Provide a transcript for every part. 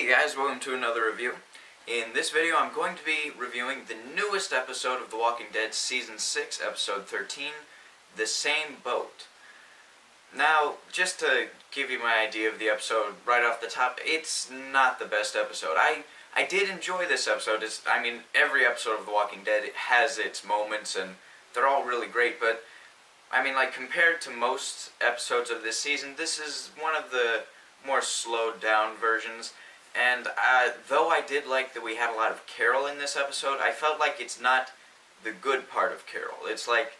Hey guys, welcome to another review. In this video I'm going to be reviewing the newest episode of The Walking Dead Season 6, Episode 13, The Same Boat. Now, just to give you my idea of the episode right off the top, it's not the best episode. I did enjoy this episode. Every episode of The Walking Dead has its moments and they're all really great, but compared to most episodes of this season, this is one of the more slowed down versions. And though I did like that we had a lot of Carol in this episode, I felt like it's not the good part of Carol. It's like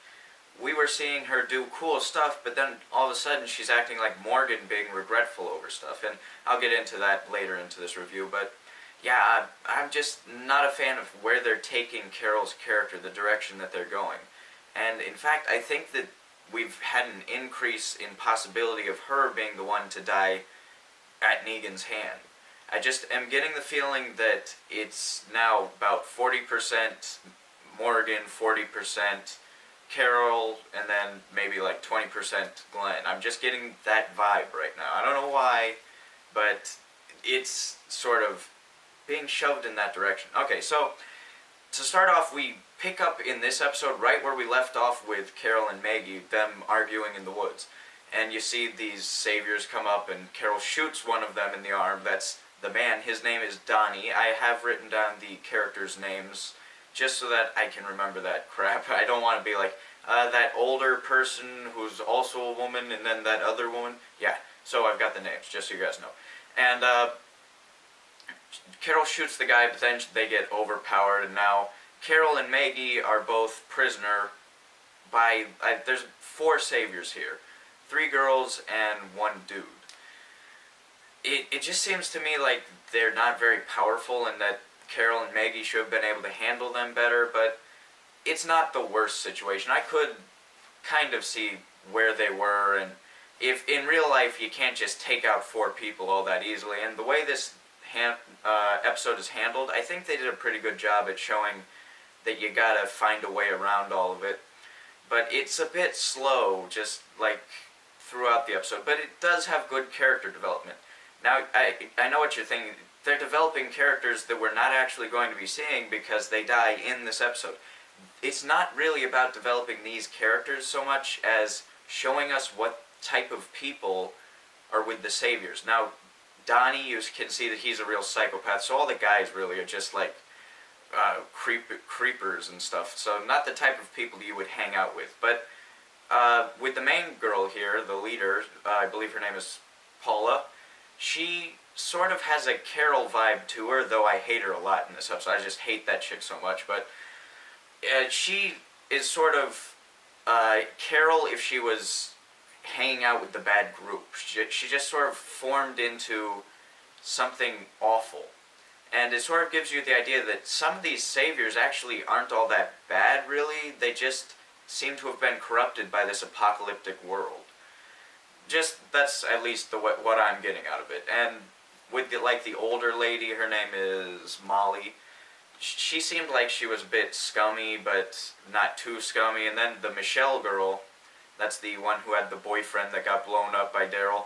we were seeing her do cool stuff, but then all of a sudden she's acting like Morgan, being regretful over stuff. And I'll get into that later into this review, but yeah, I'm just not a fan of where they're taking Carol's character, the direction that they're going. And in fact, I think that we've had an increase in possibility of her being the one to die at Negan's hand. I just am getting the feeling that it's now about 40% Morgan, 40% Carol, and then maybe like 20% Glenn. I'm just getting that vibe right now. I don't know why, but it's sort of being shoved in that direction. Okay, so to start off, we pick up in this episode right where we left off with Carol and Maggie, them arguing in the woods. And you see these saviors come up and Carol shoots one of them in the arm. That's the man. His name is Donnie. I have written down the characters' names just so that I can remember that crap. I don't want to be like, that older person who's also a woman and then that other woman. Yeah, so I've got the names, just so you guys know. And Carol shoots the guy, but then they get overpowered, and now Carol and Maggie are both prisoner by, there's 4 saviors here. 3 girls and 1 dude. It just seems to me like they're not very powerful and that Carol and Maggie should have been able to handle them better, but it's not the worst situation. I could kind of see where they were, and if in real life you can't just take out 4 people all that easily, and the way this episode is handled, I think they did a pretty good job at showing that you gotta find a way around all of it. But it's a bit slow, just like throughout the episode, but it does have good character development. Now, I know what you're thinking. They're developing characters that we're not actually going to be seeing because they die in this episode. It's not really about developing these characters so much as showing us what type of people are with the saviors. Now, Donnie, you can see that he's a real psychopath, so all the guys really are just like creepers and stuff. So not the type of people you would hang out with. But with the main girl here, the leader, I believe her name is Paula, she sort of has a Carol vibe to her, though I hate her a lot in this episode. I just hate that chick so much. But she is sort of Carol if she was hanging out with the bad group. She just sort of formed into something awful. And it sort of gives you the idea that some of these saviors actually aren't all that bad, really. They just seem to have been corrupted by this apocalyptic world. That's at least what I'm getting out of it. And with the older lady, her name is Molly. She seemed like she was a bit scummy, but not too scummy. And then the Michelle girl, that's the one who had the boyfriend that got blown up by Daryl.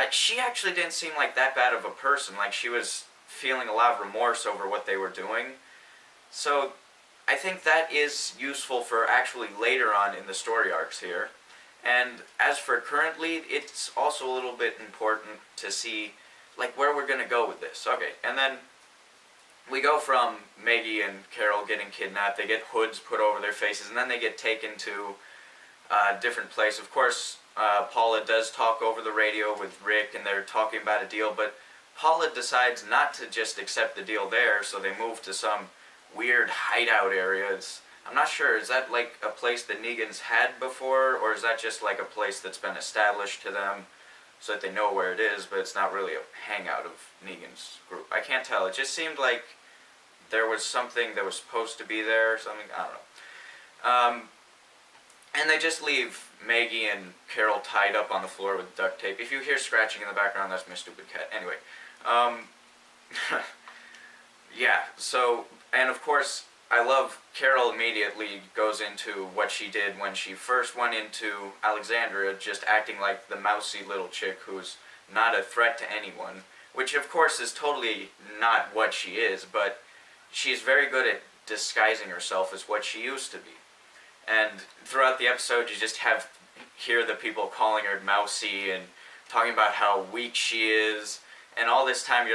She actually didn't seem like that bad of a person. Like, she was feeling a lot of remorse over what they were doing. So I think that is useful for actually later on in the story arcs here. And as for currently, it's also a little bit important to see like where we're going to go with this. Okay, and then we go from Maggie and Carol getting kidnapped, they get hoods put over their faces, and then they get taken to a different place. Of course, Paula does talk over the radio with Rick, and they're talking about a deal, but Paula decides not to just accept the deal there, so they move to some weird hideout area. I'm not sure, is that like a place that Negan's had before, or is that just like a place that's been established to them so that they know where it is, but it's not really a hangout of Negan's group? I can't tell. It just seemed like there was something that was supposed to be there or something. I don't know. And they just leave Maggie and Carol tied up on the floor with duct tape. If you hear scratching in the background, that's my stupid cat. Anyway. Yeah, so, and of course, I love Carol immediately goes into what she did when she first went into Alexandria, just acting like the mousy little chick who's not a threat to anyone. which of course is totally not what she is, but she's very good at disguising herself as what she used to be. And throughout the episode, you just hear the people calling her mousy and talking about how weak she is, and all this time,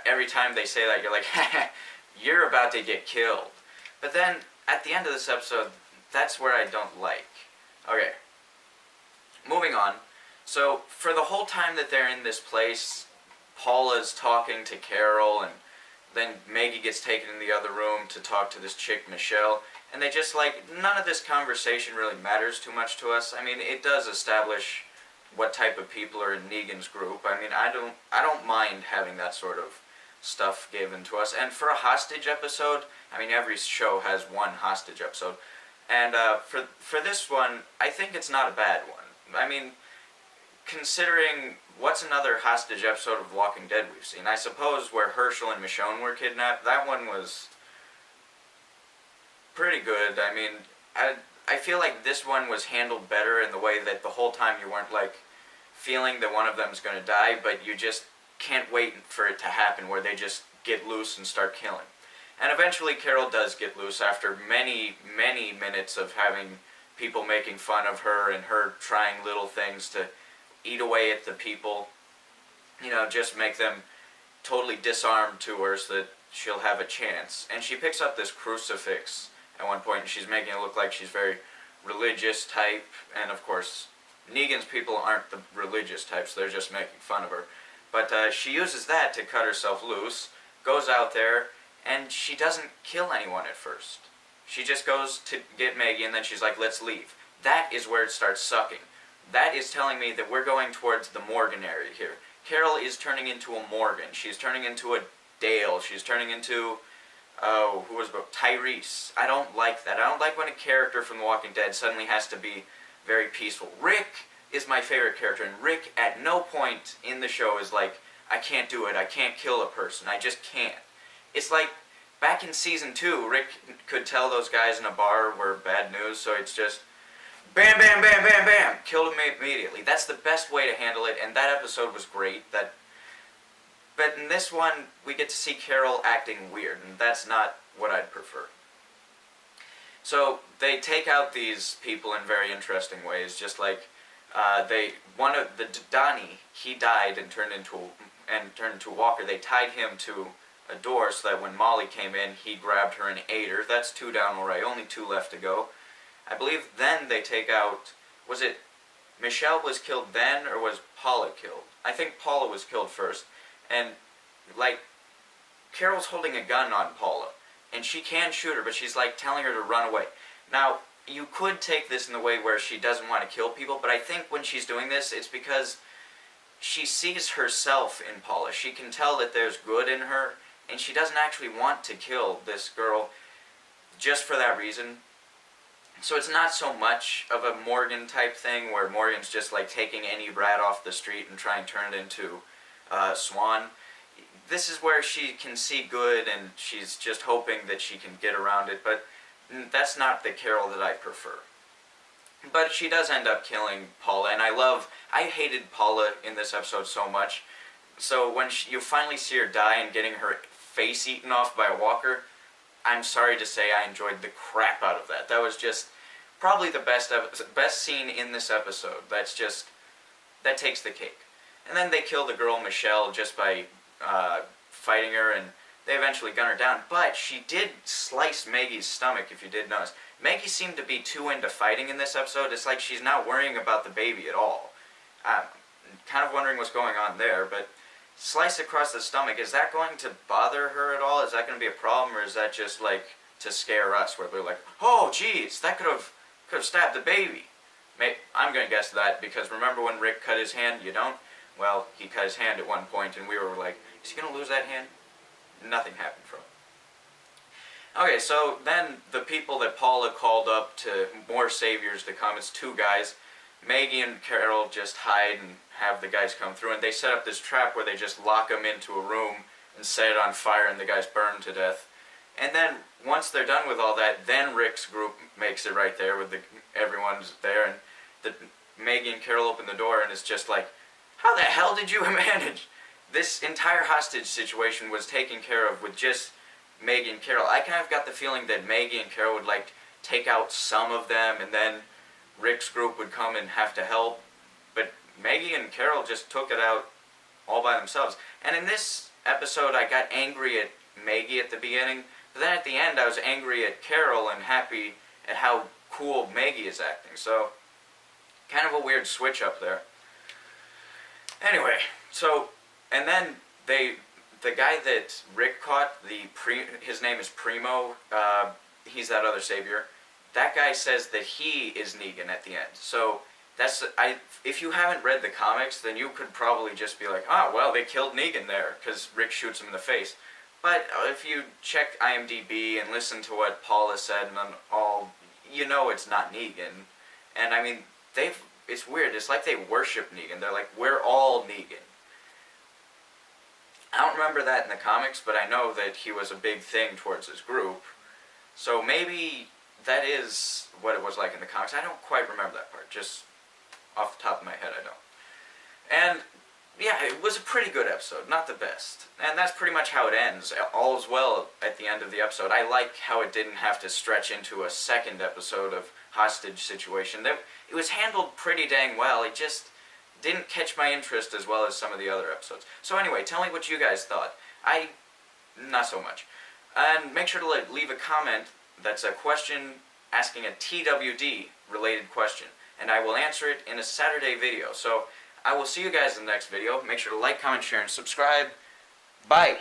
every time they say that, you're like, you're about to get killed. But then, at the end of this episode, that's where I don't like. Okay, moving on. So, for the whole time that they're in this place, Paula's talking to Carol, and then Maggie gets taken in the other room to talk to this chick, Michelle, and they just, none of this conversation really matters too much to us. I mean, it does establish what type of people are in Negan's group. I mean, I don't mind having that sort of stuff given to us. And for a hostage episode, I mean, every show has one hostage episode, and for this one, I think it's not a bad one. I mean, considering what's another hostage episode of Walking Dead we've seen? I suppose where Herschel and Michonne were kidnapped. That one was pretty good. I mean, I feel like this one was handled better in the way that the whole time you weren't feeling that one of them's going to die, but you just can't wait for it to happen where they just get loose and start killing. And eventually Carol does get loose after many, many minutes of having people making fun of her and her trying little things to eat away at the people, just make them totally disarmed to her so that she'll have a chance. And she picks up this crucifix at one point, and she's making it look like she's very religious type, and of course, Negan's people aren't the religious types, they're just making fun of her. But she uses that to cut herself loose, goes out there, and she doesn't kill anyone at first. She just goes to get Maggie, and then she's like, let's leave. That is where it starts sucking. That is telling me that we're going towards the Morgan area here. Carol is turning into a Morgan. She's turning into a Dale. She's turning into, Tyrese. I don't like that. I don't like when a character from The Walking Dead suddenly has to be very peaceful. Rick is my favorite character, and Rick at no point in the show is like, I can't do it. I can't kill a person. I just can't. It's like, back in season 2, Rick could tell those guys in a bar were bad news, so it's just, bam, bam, bam, bam, bam, killed him immediately. That's the best way to handle it, and that episode was great. But in this one, we get to see Carol acting weird, and that's not what I'd prefer. So they take out these people in very interesting ways, just like Donnie, he died and turned into a walker. They tied him to a door so that when Molly came in, he grabbed her and ate her. That's 2 down already, only 2 left to go. I believe then they take out, was it Michelle was killed then, or was Paula killed? I think Paula was killed first, and Carol's holding a gun on Paula, and she can shoot her, but she's telling her to run away. Now, you could take this in the way where she doesn't want to kill people, but I think when she's doing this, it's because she sees herself in Paula. She can tell that there's good in her, and she doesn't actually want to kill this girl just for that reason. So it's not so much of a Morgan type thing where Morgan's just taking any rat off the street and trying to turn it into Swan. This is where she can see good and she's just hoping that she can get around it, but that's not the Carol that I prefer. But she does end up killing Paula, and I hated Paula in this episode so much. So when you finally see her die and getting her face eaten off by a walker, I'm sorry to say I enjoyed the crap out of that. That was just probably the best scene in this episode. That takes the cake. And then they kill the girl Michelle just by fighting her, and they eventually gun her down. But she did slice Maggie's stomach, if you did notice. Maggie seemed to be too into fighting in this episode. It's like she's not worrying about the baby at all. I'm kind of wondering what's going on there, but slice across the stomach, is that going to bother her at all? Is that going to be a problem, or is that just to scare us, where they're like, oh geez, that could have stabbed the baby? I'm going to guess that, because remember when Rick cut his hand? You don't? Well, he cut his hand at one point, and we were like, is he going to lose that hand? Nothing happened from it. Okay, so then the people that Paula called up to more saviors to come, it's 2 guys. Maggie and Carol just hide and have the guys come through, and they set up this trap where they just lock them into a room and set it on fire, and the guys burn to death. And then once they're done with all that, then Rick's group makes it right there with everyone's there, and Maggie and Carol open the door, and it's just like, how the hell did you manage? this entire hostage situation was taken care of with just Maggie and Carol. I kind of got the feeling that Maggie and Carol would like take out some of them, and then Rick's group would come and have to help. But Maggie and Carol just took it out all by themselves. And in this episode, I got angry at Maggie at the beginning, but then at the end, I was angry at Carol and happy at how cool Maggie is acting. So, kind of a weird switch up there. Anyway, so, and then the guy that Rick caught, his name is Primo, he's that other savior. That guy says that he is Negan at the end. So, if you haven't read the comics, then you could probably just be like, oh, well, they killed Negan there, because Rick shoots him in the face. But if you check IMDb and listen to what Paula said and all, you know it's not Negan. And I mean, it's weird. It's like they worship Negan. They're like, we're all Negan. I don't remember that in the comics, but I know that he was a big thing towards his group. So maybe that is what it was like in the comics. I don't quite remember that part. Just off the top of my head, I don't. And yeah, it was a pretty good episode, not the best. And that's pretty much how it ends. All is well at the end of the episode. I like how it didn't have to stretch into a second episode of hostage situation. It was handled pretty dang well. It just didn't catch my interest as well as some of the other episodes. So anyway, tell me what you guys thought. Not so much. And make sure to leave a comment that's a question asking a TWD related question, and I will answer it in a Saturday video. So I will see you guys in the next video. Make sure to like, comment, share, and subscribe. Bye!